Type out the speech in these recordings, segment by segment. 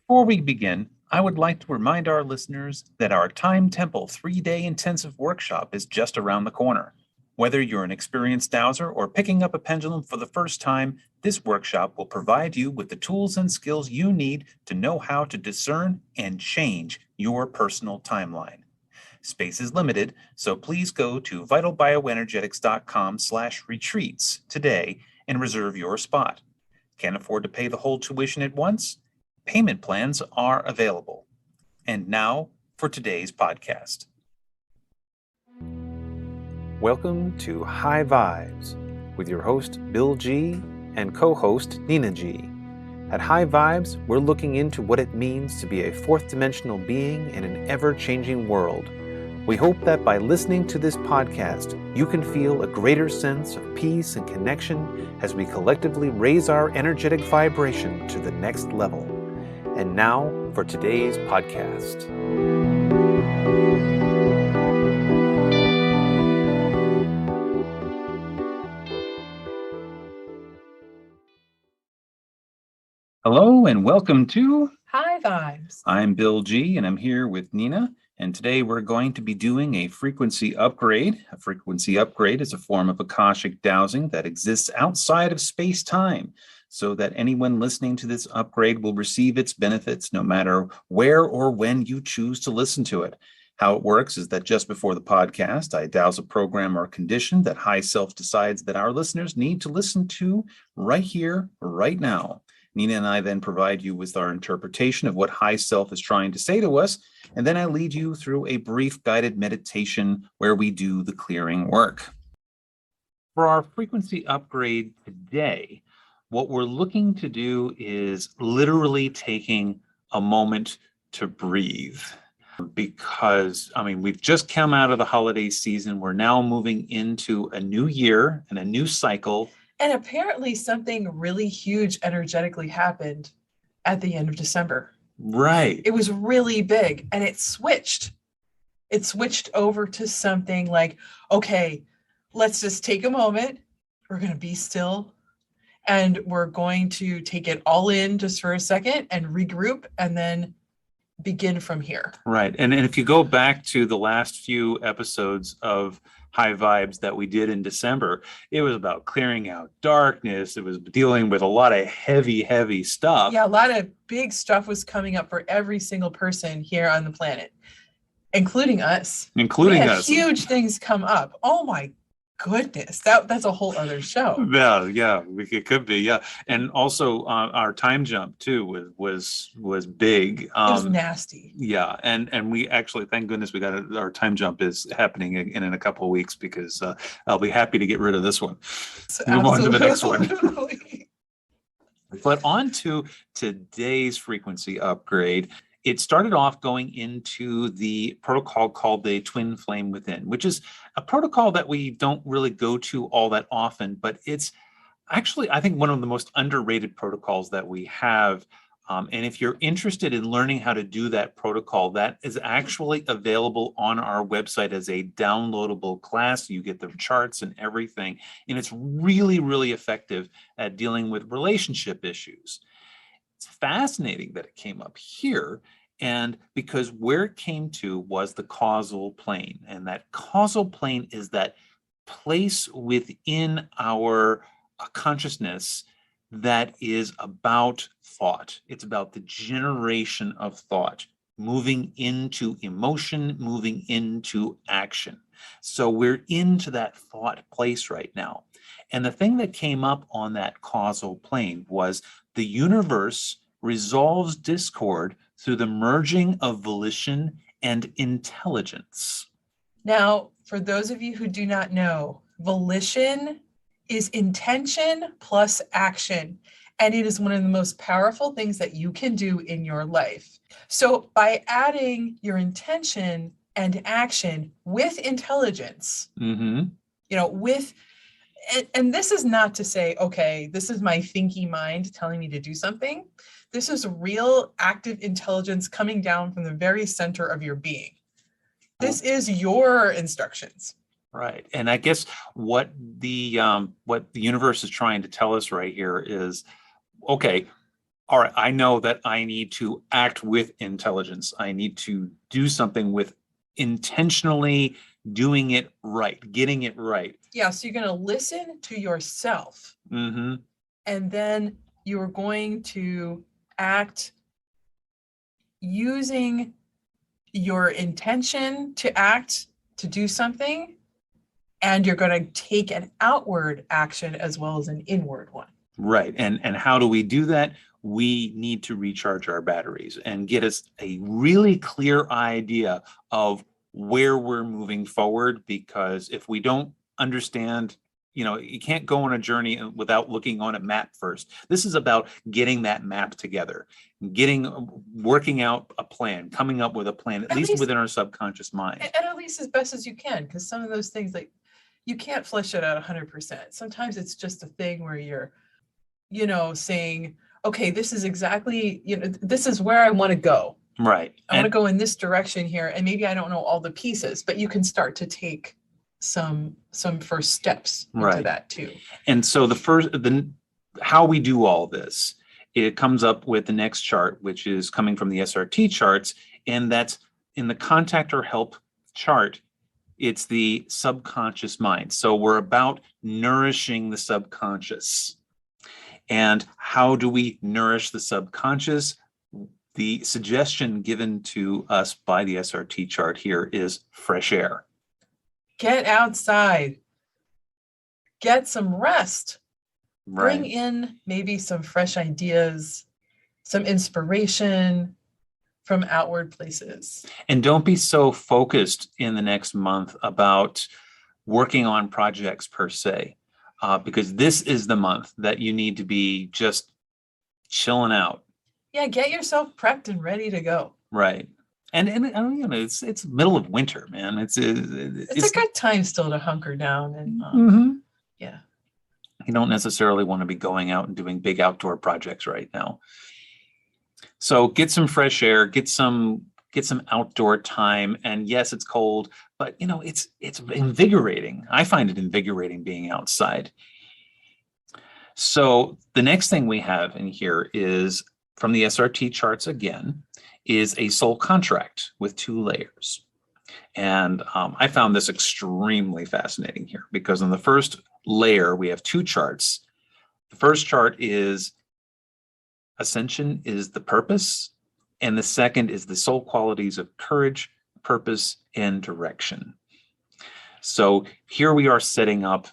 Before we begin, I would like to remind our listeners that our Time Temple 3-day intensive workshop is just around the corner. Whether you're an experienced dowser or picking up a pendulum for the first time, this workshop will provide you with the tools and skills you need to know how to discern and change your personal timeline. Space is limited, so please go to vitalbioenergetics.com/retreats today and reserve your spot. Can't afford to pay the whole tuition at once? Payment plans are available. And now for today's podcast. Welcome to High Vibes with your host Bill G and co-host Nina G. At High Vibes, we're looking into what it means to be a fourth dimensional being in an ever-changing world. We hope that by listening to this podcast, you can feel a greater sense of peace and connection as we collectively raise our energetic vibration to the next level. And now for today's podcast. Hello and welcome to High Vibes. I'm Bill G and I'm here with Nina. And today we're going to be doing a frequency upgrade. A frequency upgrade is a form of Akashic dowsing that exists outside of space-time, so that anyone listening to this upgrade will receive its benefits no matter where or when you choose to listen to it. How it works is that just before the podcast, I douse a program or condition that High Self decides that our listeners need to listen to right here, right now. Nina and I then provide you with our interpretation of what High Self is trying to say to us, and then I lead you through a brief guided meditation where we do the clearing work. For our frequency upgrade today, what we're looking to do is literally taking a moment to breathe. Because, we've just come out of the holiday season. We're now moving into a new year and a new cycle. And apparently something really huge energetically happened at the end of December. Right. It was really big and it switched. It switched over to something like, okay, let's just take a moment. We're going to be still and we're going to take it all in just for a second and regroup and then begin from here. Right. And if you go back to the last few episodes of High Vibes that we did in December, it was about clearing out darkness. It was dealing with a lot of heavy stuff. Yeah, a lot of big stuff was coming up for every single person here on the planet, including us. Including we had us. Huge things come up. Oh my goodness, that's a whole other show. Yeah, it could be, yeah. And also our time jump too was big. It was nasty. Yeah, and we actually, thank goodness, we got our time jump is happening in a couple of weeks, because I'll be happy to get rid of this one. Move on to the next one. But on to today's frequency upgrade. It started off going into the protocol called the Twin Flame Within, which is a protocol that we don't really go to all that often, but it's actually, I think, one of the most underrated protocols that we have. And if you're interested in learning how to do that protocol, that is actually available on our website as a downloadable class. You get the charts and everything, and it's really, really effective at dealing with relationship issues. It's fascinating that it came up here, and because where it came to was the causal plane, and that causal plane is that place within our consciousness that is about thought. It's about the generation of thought, moving into emotion, moving into action. So we're into that thought place right now. And the thing that came up on that causal plane was the universe resolves discord through the merging of volition and intelligence. Now, for those of you who do not know, volition is intention plus action. And it is one of the most powerful things that you can do in your life. So by adding your intention and action with intelligence, and this is not to say, okay, this is my thinky mind telling me to do something. This is real active intelligence coming down from the very center of your being. This is your instructions. Right. And I guess what the universe is trying to tell us right here is, okay, all right, I know that I need to act with intelligence. I need to do something with intentionally doing it right, getting it right. Yeah, so you're going to listen to yourself. Mm-hmm. And then you're going to act using your intention to act, to do something, and you're going to take an outward action as well as an inward one. Right. And how do we do that? We need to recharge our batteries and get us a really clear idea of where we're moving forward, because if we don't understand, you can't go on a journey without looking on a map first. This is about getting that map together, working out a plan, coming up with a plan, at least within our subconscious mind. And at least as best as you can, because some of those things, like, you can't flesh it out 100%. Sometimes it's just a thing where you're, saying, okay, this is exactly, this is where I want to go. Right. I want to go in this direction here. And maybe I don't know all the pieces, but you can start to take some first steps into that too. And so how we do all this, it comes up with the next chart, which is coming from the SRT charts. And that's in the contact or help chart. It's the subconscious mind. So we're about nourishing the subconscious. And how do we nourish the subconscious? The suggestion given to us by the SRT chart here is fresh air. Get outside. Get some rest. Right. Bring in maybe some fresh ideas, some inspiration from outward places. And don't be so focused in the next month about working on projects per se, because this is the month that you need to be just chilling out. Yeah, get yourself prepped and ready to go. Right. And it's middle of winter, man. It's a good time still to hunker down and yeah. You don't necessarily want to be going out and doing big outdoor projects right now. So get some fresh air, get some outdoor time. And yes, it's cold, but it's invigorating. I find it invigorating being outside. So the next thing we have in here is from the SRT charts again, is a soul contract with 2 layers. And I found this extremely fascinating here, because on the first layer, we have 2 charts. The first chart is Ascension is the purpose, and the second is the soul qualities of courage, purpose, and direction. So here we are setting up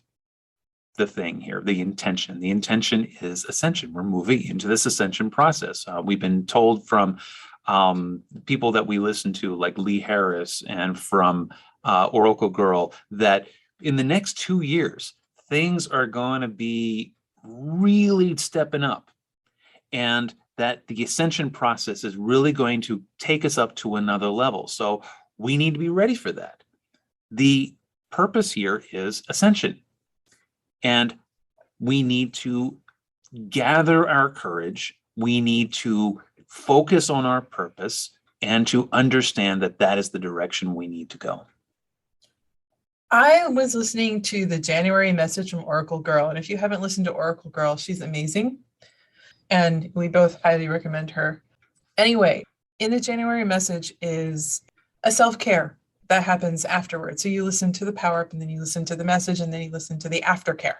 the thing here, the intention. The intention is ascension. We're moving into this ascension process. We've been told from people that we listen to, like Lee Harris, and from Oracle Girl, that in the next 2 years, things are going to be really stepping up, and that the ascension process is really going to take us up to another level. So we need to be ready for that. The purpose here is ascension, and we need to gather our courage. We need to focus on our purpose and to understand that that is the direction we need to go. I was listening to the January message from Oracle Girl. And if you haven't listened to Oracle Girl, she's amazing. And we both highly recommend her. Anyway, in the January message is a self-care that happens afterwards. So you listen to the power up, and then you listen to the message, and then you listen to the aftercare.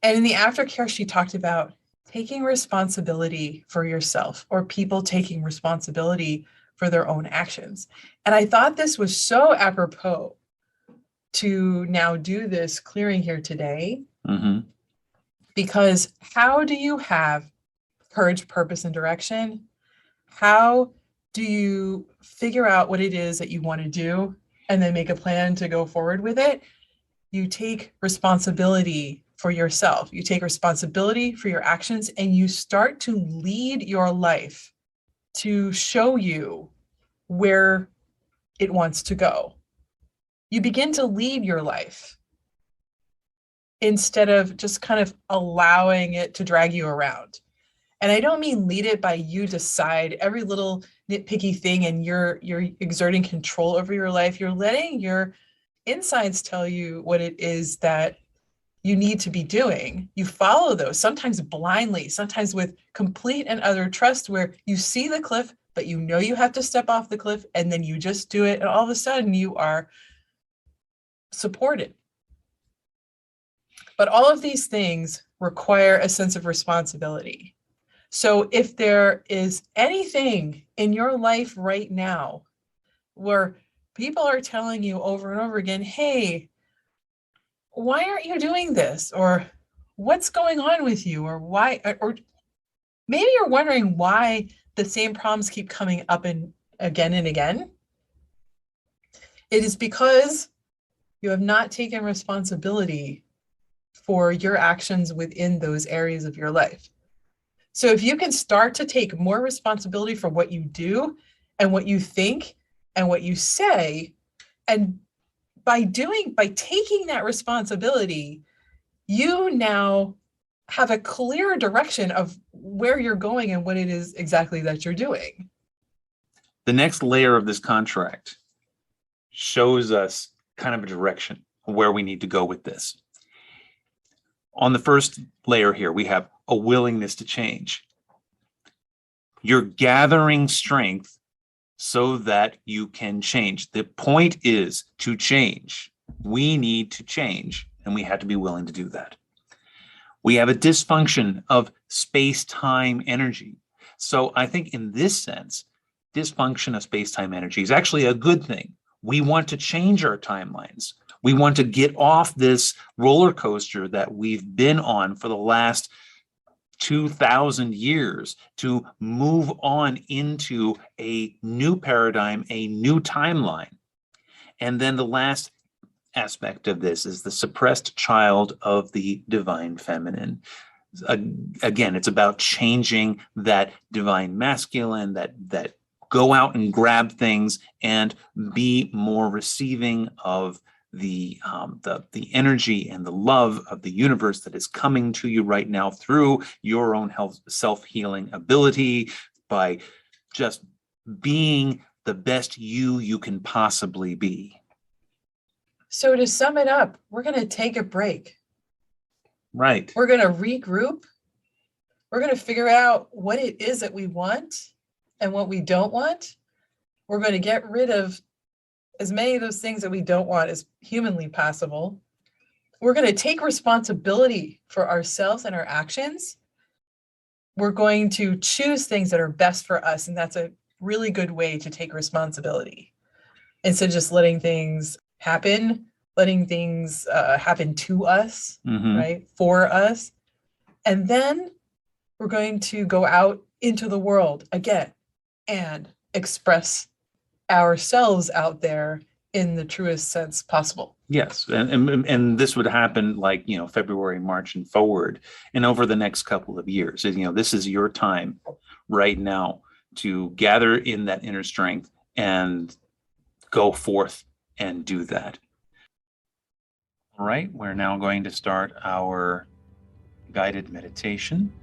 And in the aftercare, she talked about taking responsibility for yourself, or people taking responsibility for their own actions. And I thought this was so apropos to now do this clearing here today, because how do you have courage, purpose, and direction? How do you figure out what it is that you want to do and then make a plan to go forward with it? You take responsibility for yourself. You take responsibility for your actions, and you start to lead your life to show you where it wants to go. You begin to lead your life instead of just kind of allowing it to drag you around. And I don't mean lead it by you decide every little nitpicky thing and you're exerting control over your life. You're letting your insides tell you what it is that you need to be doing. You follow those, sometimes blindly, sometimes with complete and utter trust, where you see the cliff, but you know you have to step off the cliff, and then you just do it. And all of a sudden you are supported. But all of these things require a sense of responsibility. So if there is anything in your life right now where people are telling you over and over again, hey, why aren't you doing this? Or what's going on with you? Or why, or maybe you're wondering why the same problems keep coming up and again. It is because you have not taken responsibility for your actions within those areas of your life. So if you can start to take more responsibility for what you do and what you think and what you say, and by taking that responsibility, you now have a clear direction of where you're going and what it is exactly that you're doing. The next layer of this contract shows us kind of a direction where we need to go with this. On the first layer here, we have a willingness to change. You're gathering strength so that you can change. The point is to change. We need to change, and we have to be willing to do that. We have a dysfunction of space-time energy. So I think in this sense, dysfunction of space-time energy is actually a good thing. We want to change our timelines. We want to get off this roller coaster that we've been on for the last 2,000 years to move on into a new paradigm, a new timeline. And then the last aspect of this is the suppressed child of the divine feminine. Again, it's about changing that divine masculine, that go out and grab things and be more receiving of the energy and the love of the universe that is coming to you right now through your own self-healing ability, by just being the best you can possibly be. So to sum it up, we're going to take a break. Right. We're going to regroup. We're going to figure out what it is that we want and what we don't want. We're going to get rid of as many of those things that we don't want as humanly possible. We're going to take responsibility for ourselves and our actions. We're going to choose things that are best for us. And that's a really good way to take responsibility, instead of just letting things happen, letting things happen to us, right? For us. And then we're going to go out into the world again and express ourselves out there in the truest sense possible. Yes, and this would happen like, February, March, and forward, and over the next couple of years. This is your time right now to gather in that inner strength and go forth and do that. All right, we're now going to start our guided meditation.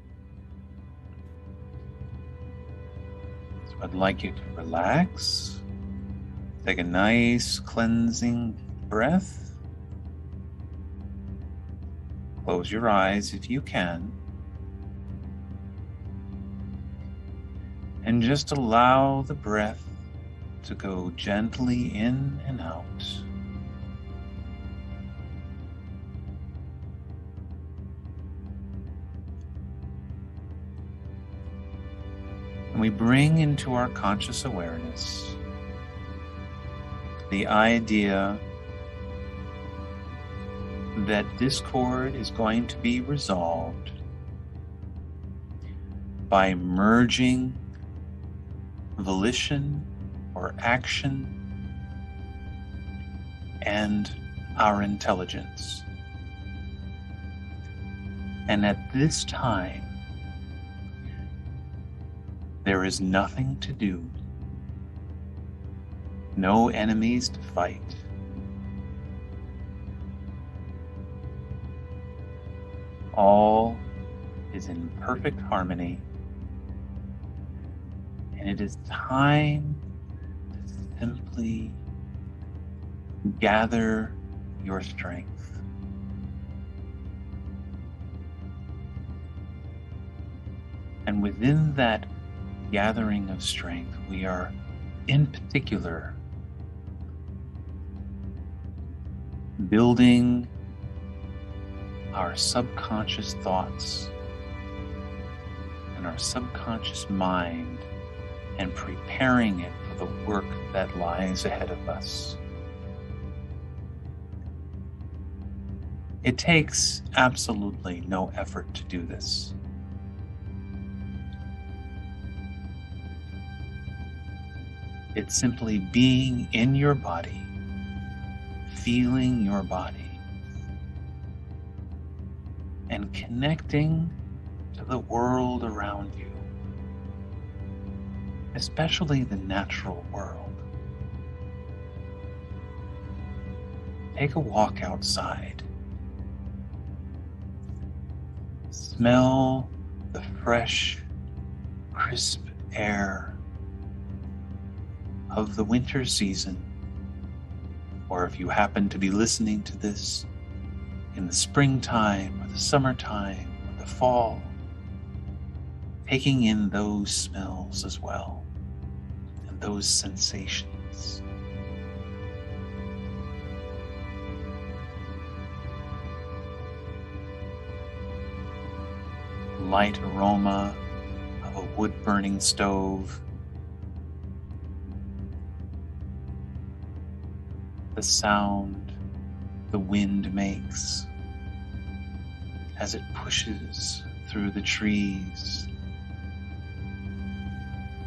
So I'd like you to relax. Take a nice cleansing breath. Close your eyes if you can. And just allow the breath to go gently in and out. And we bring into our conscious awareness the idea that discord is going to be resolved by merging volition or action and our intelligence. And at this time, there is nothing to do, no enemies to fight. All is in perfect harmony, and it is time to simply gather your strength. And within that gathering of strength, we are in particular building our subconscious thoughts and our subconscious mind and preparing it for the work that lies ahead of us. It takes absolutely no effort to do this. It's simply being in your body, feeling your body, and connecting to the world around you, especially the natural world. Take a walk outside. Smell the fresh, crisp air of the winter season, or if you happen to be listening to this in the springtime or the summertime or the fall, taking in those smells as well and those sensations. Light aroma of a wood-burning stove, the sound the wind makes as it pushes through the trees,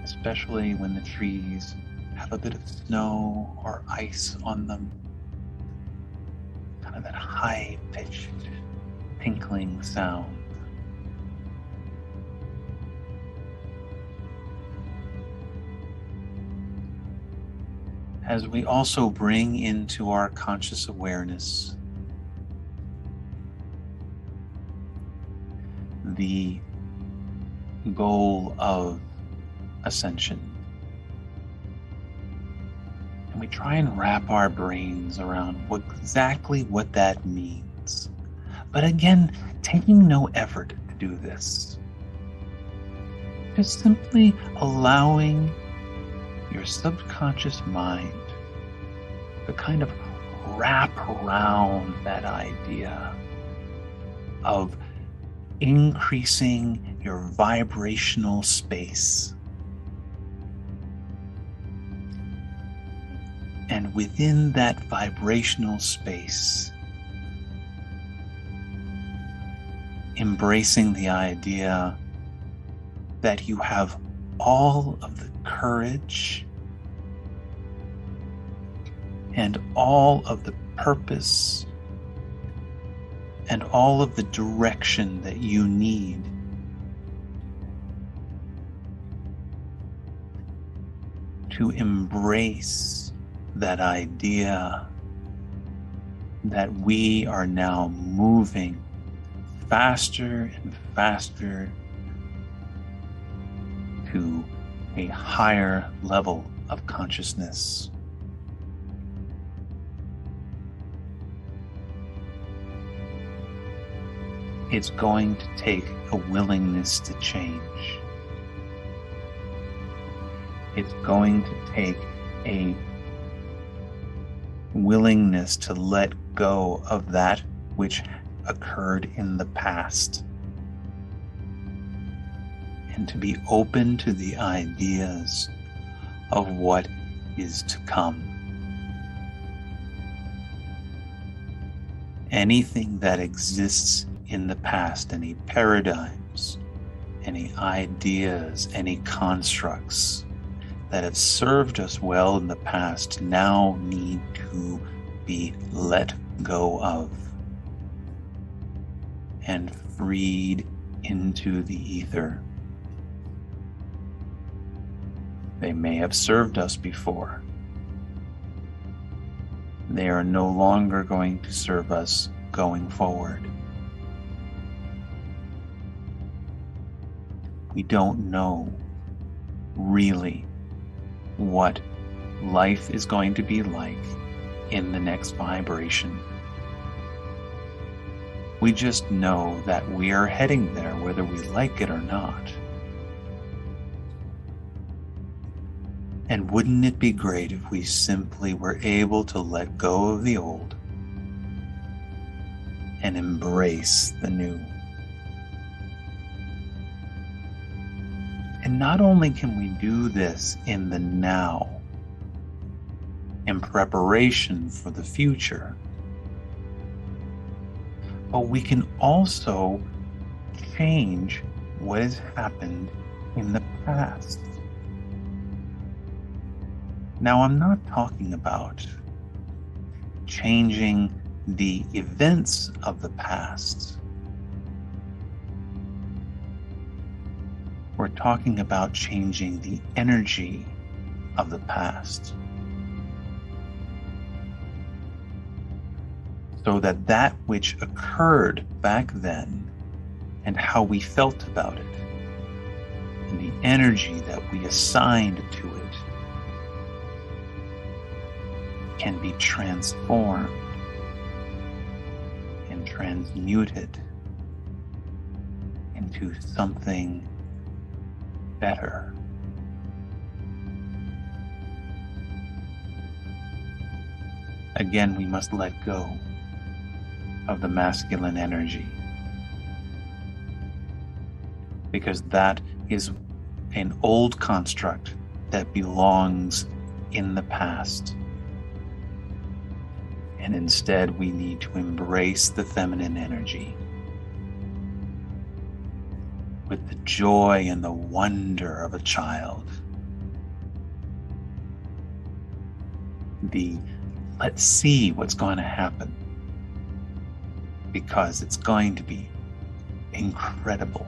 especially when the trees have a bit of snow or ice on them, kind of that high-pitched tinkling sound. As we also bring into our conscious awareness the goal of ascension, and we try and wrap our brains around exactly what that means. But again, taking no effort to do this. Just simply allowing your subconscious mind to kind of wrap around that idea of increasing your vibrational space. And within that vibrational space, embracing the idea that you have all of the courage and all of the purpose and all of the direction that you need to embrace that idea that we are now moving faster and faster to a higher level of consciousness. It's going to take a willingness to change. It's going to take a willingness to let go of that which occurred in the past, and to be open to the ideas of what is to come. Anything that exists in the past, any paradigms, any ideas, any constructs that have served us well in the past now need to be let go of and freed into the ether. They may have served us before. They are no longer going to serve us going forward. We don't know really what life is going to be like in the next vibration. We just know that we are heading there, whether we like it or not. And wouldn't it be great if we simply were able to let go of the old and embrace the new? And not only can we do this in the now, in preparation for the future, but we can also change what has happened in the past. Now, I'm not talking about changing the events of the past. We're talking about changing the energy of the past, so that that which occurred back then and how we felt about it and the energy that we assigned to it can be transformed and transmuted into something better. Again, we must let go of the masculine energy, because that is an old construct that belongs in the past. And instead, we need to embrace the feminine energy with the joy and the wonder of a child. Let's see what's going to happen, because it's going to be incredible.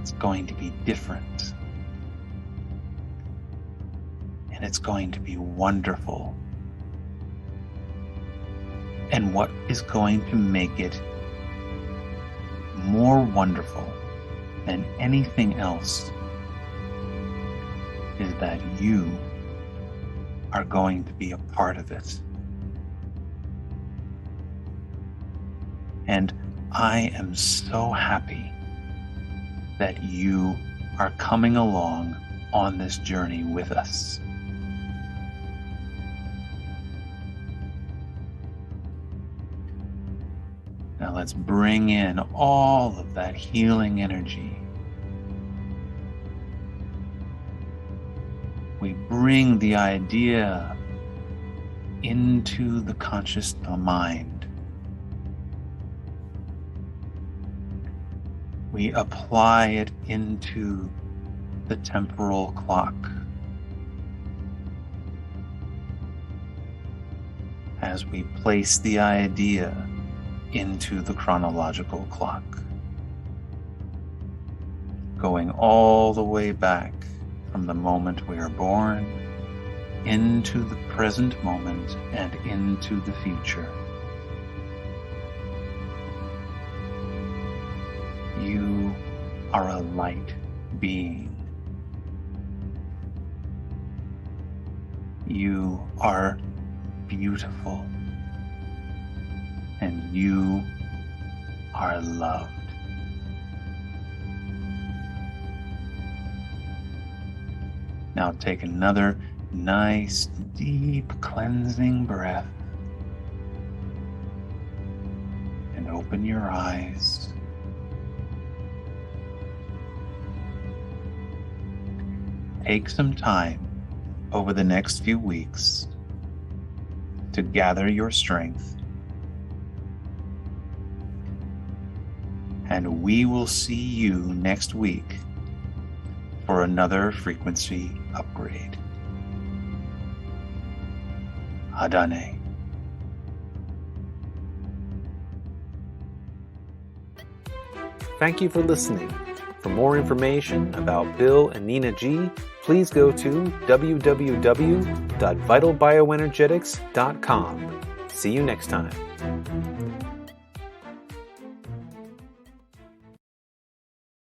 It's going to be different. And it's going to be wonderful. And what is going to make it more wonderful than anything else is that you are going to be a part of it. And I am so happy that you are coming along on this journey with us. Now let's bring in all of that healing energy. We bring the idea into the conscious mind. We apply it into the temporal clock. As we place the idea into the chronological clock, going all the way back from the moment we are born into the present moment and into the future. You are a light being. You are beautiful. And you are loved. Now take another nice, deep, cleansing breath. And open your eyes. Take some time over the next few weeks to gather your strength. And we will see you next week for another frequency upgrade. Adane. Thank you for listening. For more information about Bill and Nina G, please go to www.vitalbioenergetics.com. See you next time.